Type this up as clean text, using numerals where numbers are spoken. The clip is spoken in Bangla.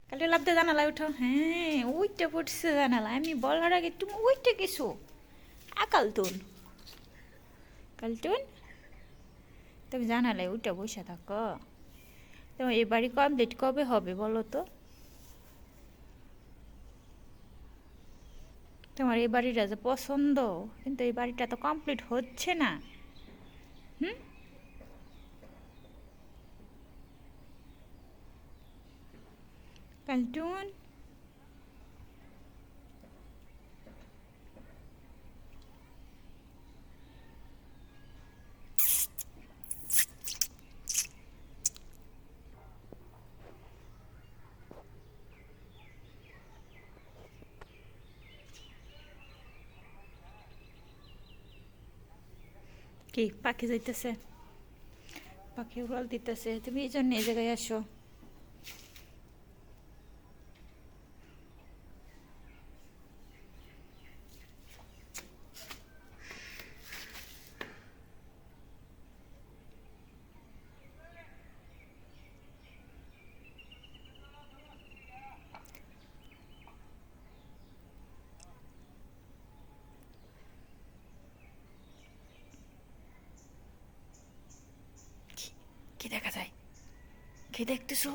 কালটু লাভ দিয়ে জানালায় উঠো। হ্যাঁ, ওইটা পড়ছে জানালা, আমি বলার আগে তুমি ওইটা গেছো। কালটুন, কালটুন, তুমি জানালায় ওইটা বসে থাকো। তোমার এই বাড়ি কমপ্লিট কবে হবে বলো তো? তোমার এই বাড়িটা যে পছন্দ, কিন্তু এই বাড়িটা তো কমপ্লিট হচ্ছে না। হুম। কালটুন, কি পাখি যাইতেছে? পাখি উড়াল দিতেছে, তুমি এই জন্য এই জায়গায় আসো। কি দেখা যায়? কি দেখতেছো?